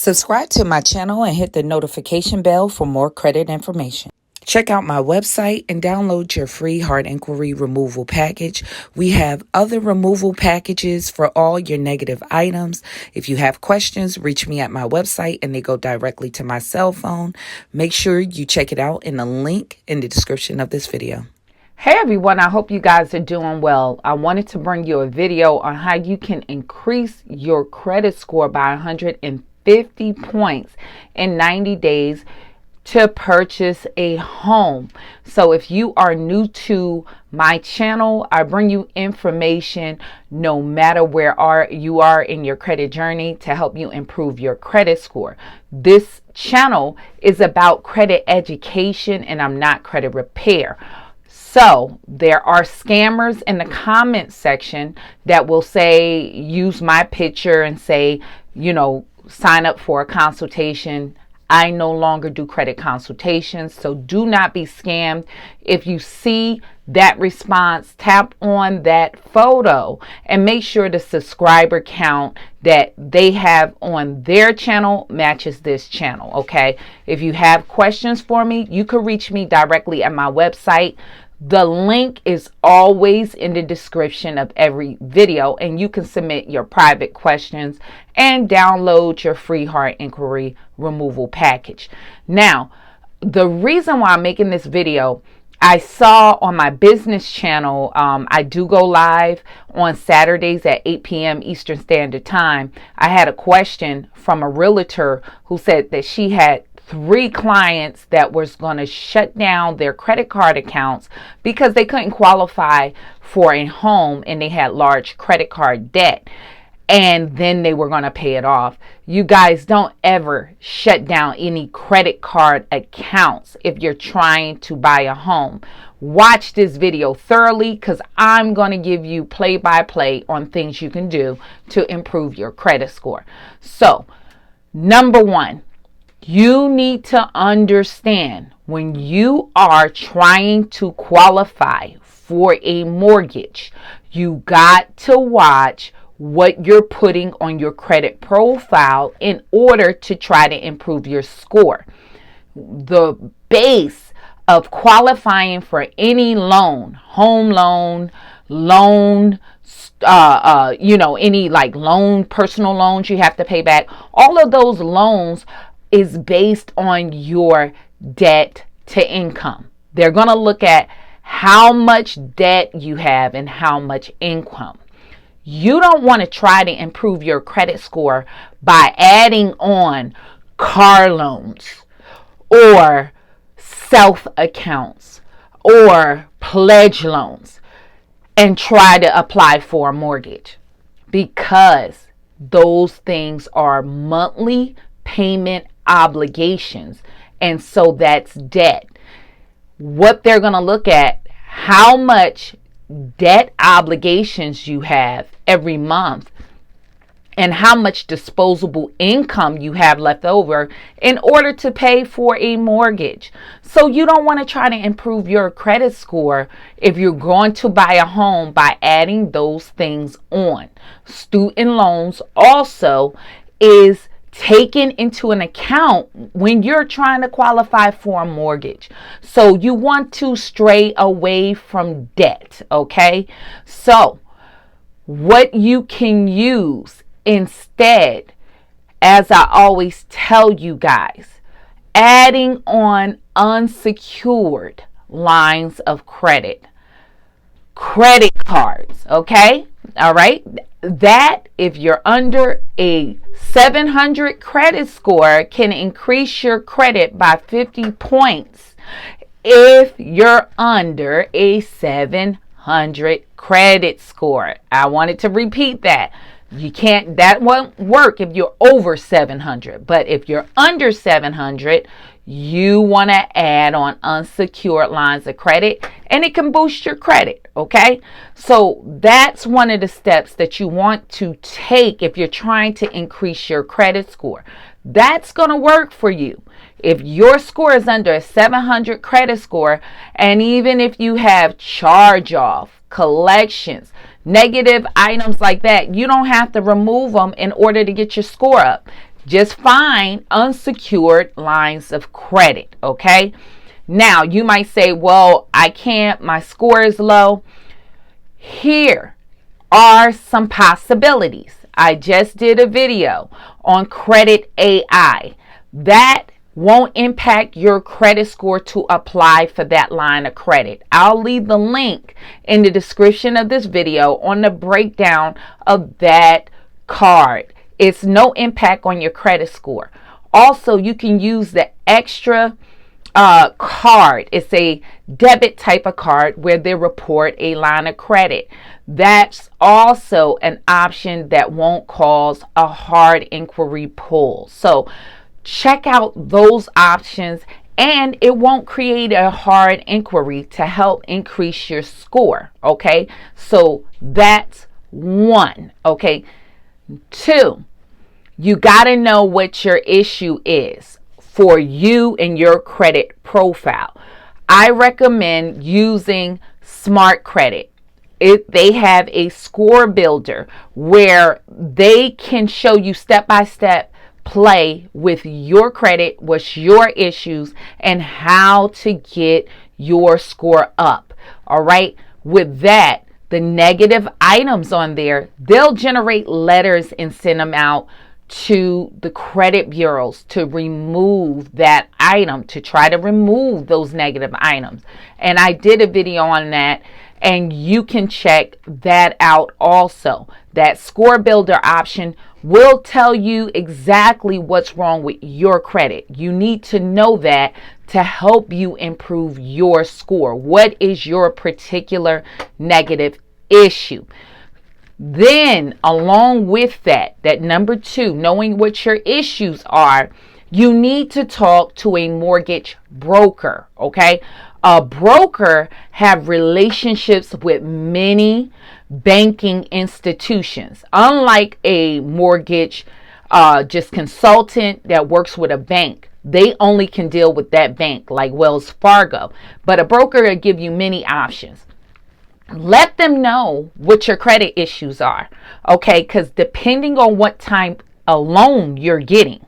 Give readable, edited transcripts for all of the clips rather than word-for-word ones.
Subscribe to my channel and hit the notification bell for more credit information. Check out my website and download your free heart inquiry removal package. We have other removal packages for all your negative items. If you have questions, reach me at my website and they go directly to my cell phone. Make sure you check it out in the link in the description of this video. Hey everyone, I hope you guys are doing well. I wanted to bring you a video on how you can increase your credit score by 150 points in 90 days to purchase a home. So if you are new to my channel, I bring you information no matter where you are in your credit journey to help you improve your credit score. This channel is about credit education and I'm not credit repair. So there are scammers in the comment section that will say, use my picture and say, sign up for a consultation. I no longer do credit consultations, so do not be scammed. If you see that response, tap on that photo and make sure the subscriber count that they have on their channel matches this channel, okay? If you have questions for me, you can reach me directly at my website. The link is always in the description of every video, and you can submit your private questions and download your free heart inquiry removal package. Now, the reason why I'm making this video, I saw on my business channel, I do go live on Saturdays at 8 p.m. Eastern Standard Time. I had a question from a realtor who said that she had 3 clients that was going to shut down their credit card accounts because they couldn't qualify for a home and they had large credit card debt, and then they were going to pay it off. You guys, don't ever shut down any credit card accounts if you're trying to buy a home. Watch this video thoroughly because I'm going to give you play-by-play on things you can do to improve your credit score. So, number 1, you need to understand when you are trying to qualify for a mortgage, you got to watch what you're putting on your credit profile in order to try to improve your score. The base of qualifying for any loan, home loan, any like loan, personal loans you have to pay back, all of those loans is based on your debt to income. They're going to look at how much debt you have and how much income. You don't want to try to improve your credit score by adding on car loans or self accounts or pledge loans and try to apply for a mortgage, because those things are monthly payment obligations, and so that's debt. What they're going to look at, how much debt obligations you have every month and how much disposable income you have left over in order to pay for a mortgage. So you don't want to try to improve your credit score if you're going to buy a home by adding those things on. Student loans also is taken into an account when you're trying to qualify for a mortgage. So you want to stray away from debt, okay? So what you can use instead, as I always tell you guys, adding on unsecured lines of credit cards, okay? All right, that if you're under a 700 credit score can increase your credit by 50 points if you're under a 700 credit score. I wanted to repeat that. That won't work if you're over 700, but if you're under 700, you want to add on unsecured lines of credit and it can boost your credit, okay? So that's one of the steps that you want to take if you're trying to increase your credit score. That's going to work for you. If your score is under a 700 credit score, and even if you have charge-off, collections, negative items like that, you don't have to remove them in order to get your score up. Just find unsecured lines of credit, okay? Now, you might say, well, I can't, my score is low. Here are some possibilities. I just did a video on credit AI. That won't impact your credit score to apply for that line of credit. I'll leave the link in the description of this video on the breakdown of that card. It's no impact on your credit score. Also, you can use the extra card. It's a debit type of card where they report a line of credit. That's also an option that won't cause a hard inquiry pull. So check out those options, and it won't create a hard inquiry to help increase your score. Okay, so that's one. Okay, two, you got to know what your issue is for you and your credit profile. I recommend using Smart Credit. They have a score builder where they can show you step by step play with your credit, what's your issues, and how to get your score up. All right. With that, the negative items on there, they'll generate letters and send them out to the credit bureaus to remove that item, to try to remove those negative items. And I did a video on that, and you can check that out also. That score builder option will tell you exactly what's wrong with your credit. You need to know that to help you improve your score. What is your particular negative issue? Then, along with that number two, knowing what your issues are, you need to talk to a mortgage broker, okay? A broker have relationships with many banking institutions. Unlike a mortgage just consultant that works with a bank, they only can deal with that bank, like Wells Fargo. But a broker will give you many options. Let them know what your credit issues are, okay? Because depending on what type of loan you're getting,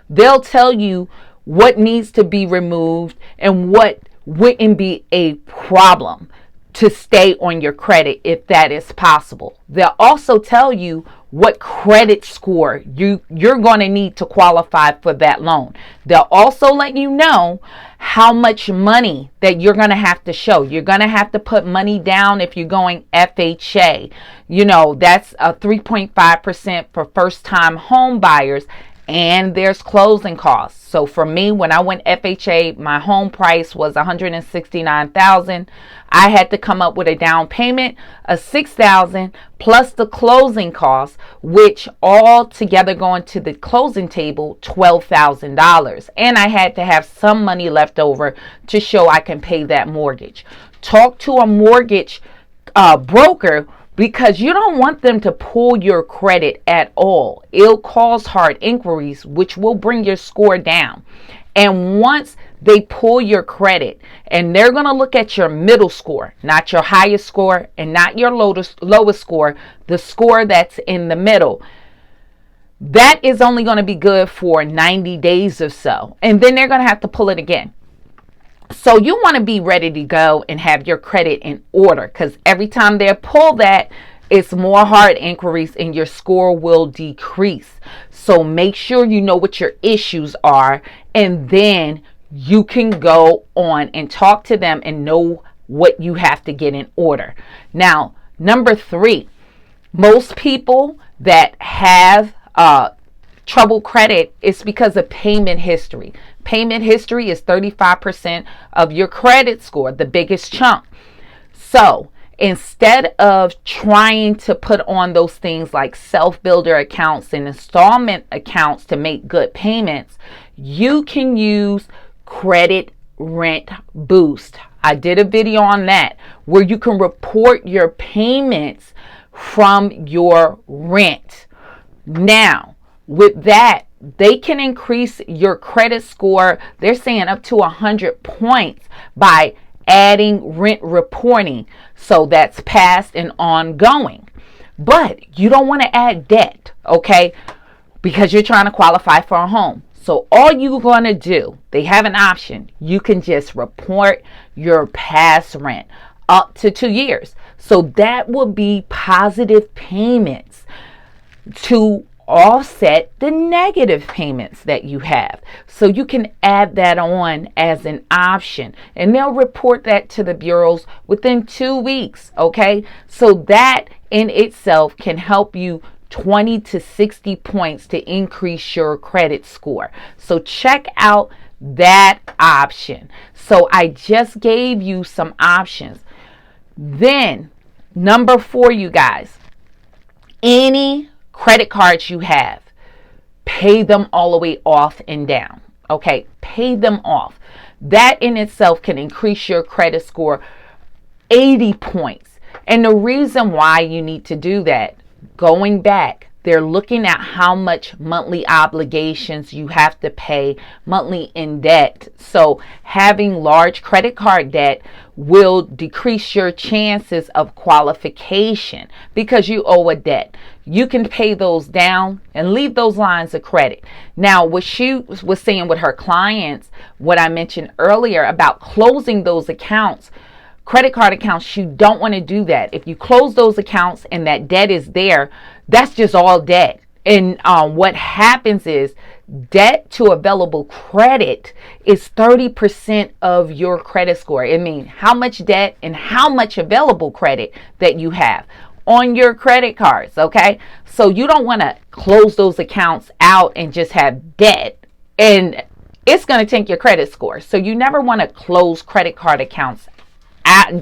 they'll tell you what needs to be removed and what wouldn't be a problem to stay on your credit if that is possible. They'll also tell you what credit score you're going to need to qualify for that loan. They'll also let you know how much money that you're going to have to show. You're going to have to put money down if you're going FHA. You know, that's a 3.5% for first-time home buyers. And there's closing costs. So for me, when I went FHA, my home price was $169,000. I had to come up with a down payment of $6,000 plus the closing costs, which all together going to the closing table, $12,000. And I had to have some money left over to show I can pay that mortgage. Talk to a mortgage broker, because you don't want them to pull your credit at all. It'll cause hard inquiries, which will bring your score down. And once they pull your credit, and they're going to look at your middle score, not your highest score and not your lowest score, the score that's in the middle, that is only going to be good for 90 days or so. And then they're going to have to pull it again. So you want to be ready to go and have your credit in order, because every time they pull that, it's more hard inquiries and your score will decrease. So make sure you know what your issues are, and then you can go on and talk to them and know what you have to get in order. Now, number three, most people that have trouble credit is because of payment history. Payment history is 35% of your credit score, the biggest chunk. So instead of trying to put on those things like self-builder accounts and installment accounts to make good payments, you can use Credit Rent Boost. I did a video on that where you can report your payments from your rent. Now, with that, they can increase your credit score. They're saying up to 100 points by adding rent reporting. So that's past and ongoing. But you don't want to add debt, okay? because you're trying to qualify for a home. So all you're going to do, they have an option. You can just report your past rent up to 2 years. So that will be positive payments to offset the negative payments that you have. So you can add that on as an option, and they'll report that to the bureaus within 2 weeks. Okay, so that in itself can help you 20 to 60 points to increase your credit score. So check out that option. So I just gave you some options. Then number 4, you guys, any credit cards you have, pay them all the way off and down. Okay, pay them off. That in itself can increase your credit score 80 points. And the reason why you need to do that, going back, they're looking at how much monthly obligations you have to pay monthly in debt. So having large credit card debt will decrease your chances of qualification because you owe a debt. You can pay those down and leave those lines of credit. Now, what she was saying with her clients, what I mentioned earlier about closing those accounts, credit card accounts, you don't want to do that. If you close those accounts and that debt is there, that's just all debt. And what happens is debt to available credit is 30% of your credit score. It means how much debt and how much available credit that you have on your credit cards. Okay, so you don't want to close those accounts out and just have debt, and it's going to tank your credit score. So you never want to close credit card accounts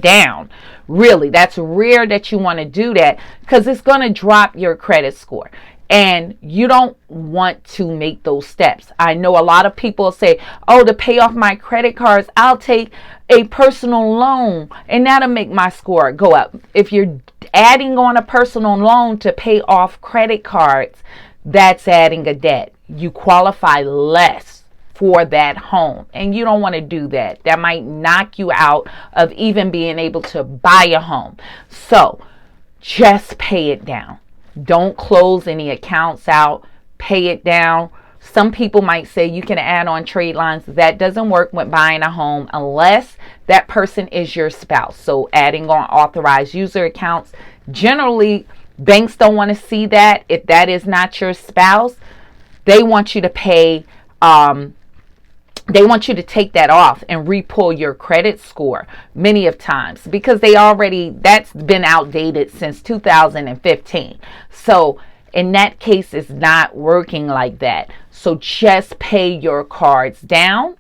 down. Really, that's rare that you want to do that because it's going to drop your credit score, and you don't want to make those steps. I know a lot of people say, oh, to pay off my credit cards, I'll take a personal loan and that'll make my score go up. If you're adding on a personal loan to pay off credit cards, that's adding a debt. You qualify less for that home, and you don't want to do that. That might knock you out of even being able to buy a home. So just pay it down. Don't close any accounts out. Pay it down. Some people might say you can add on trade lines. That doesn't work when buying a home unless that person is your spouse. So adding on authorized user accounts, generally banks don't want to see that. If that is not your spouse, they want you to pay they want you to take that off and re-pull your credit score many of times because that's been outdated since 2015. So in that case, it's not working like that. So just pay your cards down,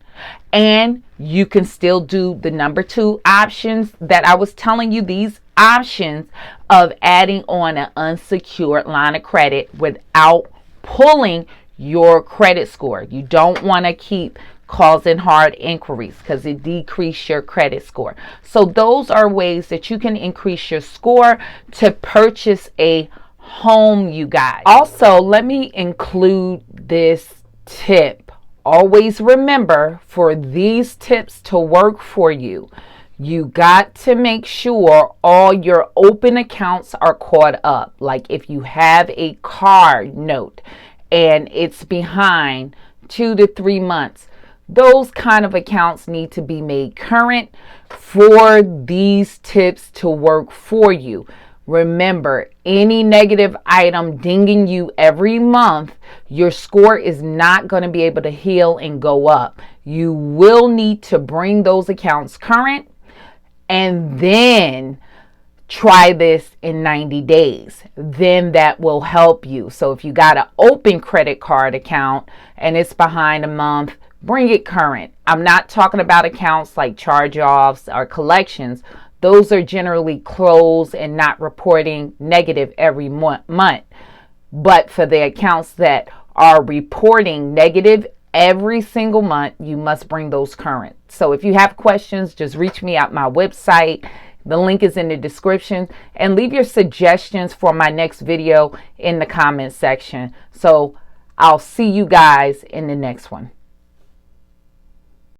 and you can still do the number 2 options that I was telling you, these options of adding on an unsecured line of credit without pulling your credit score. You don't want to keep causing hard inquiries because it decreases your credit score. So those are ways that you can increase your score to purchase a home, you guys. Also, let me include this tip. Always remember, for these tips to work for you, you got to make sure all your open accounts are caught up. Like if you have a car note and it's behind 2 to 3 months, those kind of accounts need to be made current for these tips to work for you. Remember, any negative item dinging you every month, your score is not going to be able to heal and go up. You will need to bring those accounts current and then try this in 90 days. Then that will help you. So if you got an open credit card account and it's behind a month, bring it current. I'm not talking about accounts like charge-offs or collections. Those are generally closed and not reporting negative every month. But for the accounts that are reporting negative every single month, you must bring those current. So if you have questions, just reach me at my website. The link is in the description, and leave your suggestions for my next video in the comment section. So I'll see you guys in the next one.